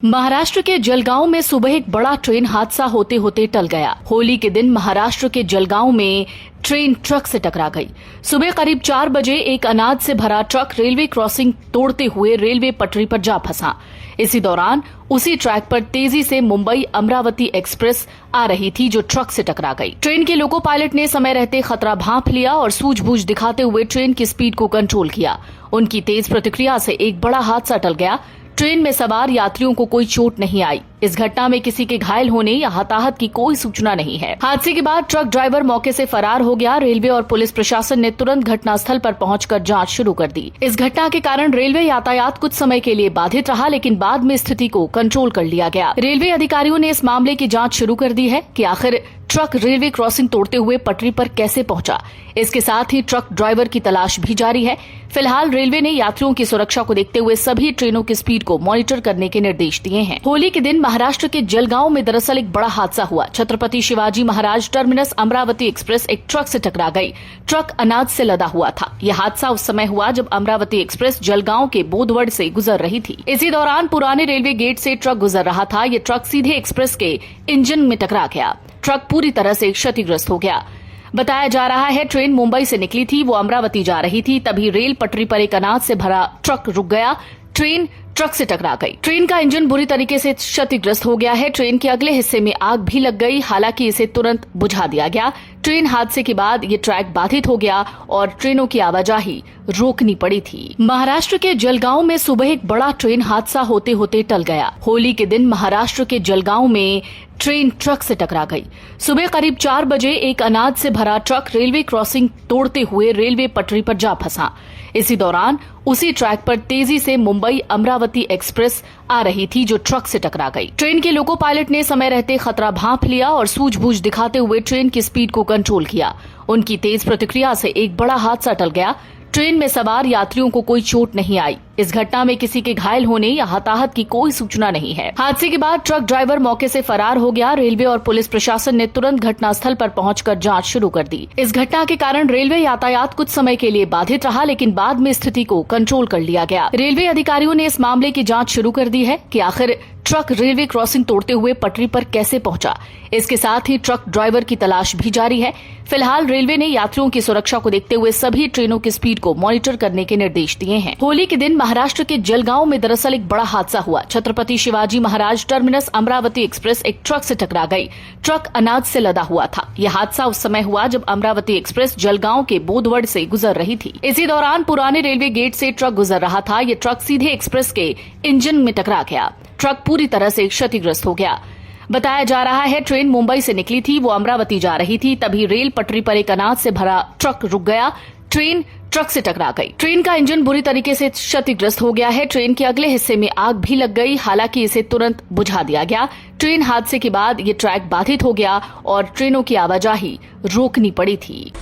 महाराष्ट्र के जलगांव में सुबह एक बड़ा ट्रेन हादसा होते होते टल गया। होली के दिन महाराष्ट्र के जलगांव में ट्रेन ट्रक से टकरा गई। सुबह करीब 4 बजे एक अनाज से भरा ट्रक रेलवे क्रॉसिंग तोड़ते हुए रेलवे पटरी पर जा फंसा। इसी दौरान उसी ट्रैक पर तेजी से मुंबई अमरावती एक्सप्रेस आ रही थी जो ट्रक से टकरा गई। ट्रेन के लोको पायलट ने समय रहते खतरा भांप लिया और सूझबूझ दिखाते हुए ट्रेन की स्पीड को कंट्रोल किया। उनकी तेज प्रतिक्रिया से एक बड़ा हादसा टल गया। ट्रेन में सवार यात्रियों को कोई चोट नहीं आई। इस घटना में किसी के घायल होने या हताहत की कोई सूचना नहीं है। हादसे के बाद ट्रक ड्राइवर मौके से फरार हो गया। रेलवे और पुलिस प्रशासन ने तुरंत घटनास्थल पर पहुंचकर जांच शुरू कर दी। इस घटना के कारण रेलवे यातायात कुछ समय के लिए बाधित रहा, लेकिन बाद में स्थिति को कंट्रोल कर लिया गया। रेलवे अधिकारियों ने इस मामले की जांच शुरू कर दी है कि आखिर ट्रक रेलवे क्रॉसिंग तोड़ते हुए पटरी पर कैसे पहुंचा। इसके साथ ही ट्रक ड्राइवर की तलाश भी जारी है। फिलहाल रेलवे ने यात्रियों की सुरक्षा को देखते हुए सभी ट्रेनों की स्पीड को मॉनिटर करने के निर्देश दिए हैं। होली के दिन महाराष्ट्र के जलगांव में दरअसल एक बड़ा हादसा हुआ। छत्रपति शिवाजी महाराज टर्मिनस अमरावती एक्सप्रेस एक ट्रक से टकरा गई। ट्रक अनाज से लदा हुआ था। यह हादसा उस समय हुआ जब अमरावती एक्सप्रेस जलगांव के बोधवड़ से गुजर रही थी। इसी दौरान पुराने रेलवे गेट से ट्रक गुजर रहा था। ये ट्रक सीधे एक्सप्रेस के इंजन में टकरा गया। ट्रक पूरी तरह से क्षतिग्रस्त हो गया। बताया जा रहा है ट्रेन मुंबई से निकली थी, वो अमरावती जा रही थी। तभी रेल पटरी पर एक अनाज से भरा ट्रक रुक गया। ट्रेन ट्रक से टकरा गई। ट्रेन का इंजन बुरी तरीके से क्षतिग्रस्त हो गया है। ट्रेन के अगले हिस्से में आग भी लग गई, हालांकि इसे तुरंत बुझा दिया गया। ट्रेन हादसे के बाद ये ट्रैक बाधित हो गया और ट्रेनों की आवाजाही रोकनी पड़ी थी। महाराष्ट्र के जलगांव में सुबह एक बड़ा ट्रेन हादसा होते होते टल गया। होली के दिन महाराष्ट्र के जलगांव में ट्रेन ट्रक से टकरा गई। सुबह करीब 4 बजे एक अनाज से भरा ट्रक रेलवे क्रॉसिंग तोड़ते हुए रेलवे पटरी पर जा फंसा। इसी दौरान उसी ट्रैक पर तेजी से मुंबई अमरावती एक्सप्रेस आ रही थी जो ट्रक से टकरा गई। ट्रेन के लोको पायलट ने समय रहते खतरा भांप लिया और सूझबूझ दिखाते हुए ट्रेन की स्पीड को कंट्रोल किया। उनकी तेज प्रतिक्रिया से एक बड़ा हादसा टल गया। ट्रेन में सवार यात्रियों को कोई चोट नहीं आई। इस घटना में किसी के घायल होने या हताहत की कोई सूचना नहीं है। हादसे के बाद ट्रक ड्राइवर मौके से फरार हो गया। रेलवे और पुलिस प्रशासन ने तुरंत घटनास्थल पर पहुंचकर जांच शुरू कर दी। इस घटना के कारण रेलवे यातायात कुछ समय के लिए बाधित रहा, लेकिन बाद में स्थिति को कंट्रोल कर लिया गया। रेलवे अधिकारियों ने इस मामले की जांच शुरू कर दी है कि आखिर ट्रक रेलवे क्रॉसिंग तोड़ते हुए पटरी पर कैसे पहुंचा। इसके साथ ही ट्रक ड्राइवर की तलाश भी जारी है। फिलहाल रेलवे ने यात्रियों की सुरक्षा को देखते हुए सभी ट्रेनों की स्पीड को मॉनिटर करने के निर्देश दिए हैं। होली के दिन महाराष्ट्र के जलगांव में दरअसल एक बड़ा हादसा हुआ। छत्रपति शिवाजी महाराज टर्मिनस अमरावती एक्सप्रेस एक ट्रक से टकरा गई। ट्रक अनाज से लदा हुआ था। यह हादसा उस समय हुआ जब अमरावती एक्सप्रेस जलगांव के बोधवड़ से गुजर रही थी। इसी दौरान पुराने रेलवे गेट से ट्रक गुजर रहा था। ये ट्रक सीधे एक्सप्रेस के इंजन में टकरा गया। ट्रक पूरी तरह से क्षतिग्रस्त हो गया। बताया जा रहा है ट्रेन मुंबई से निकली थी, वो अमरावती जा रही थी। तभी रेल पटरी पर एक अनाज से भरा ट्रक रुक गया। ट्रेन ट्रक से टकरा गई। ट्रेन का इंजन बुरी तरीके से क्षतिग्रस्त हो गया है। ट्रेन के अगले हिस्से में आग भी लग गई, हालांकि इसे तुरंत बुझा दिया गया। ट्रेन हादसे के बाद ये ट्रैक बाधित हो गया और ट्रेनों की आवाजाही रोकनी पड़ी थी।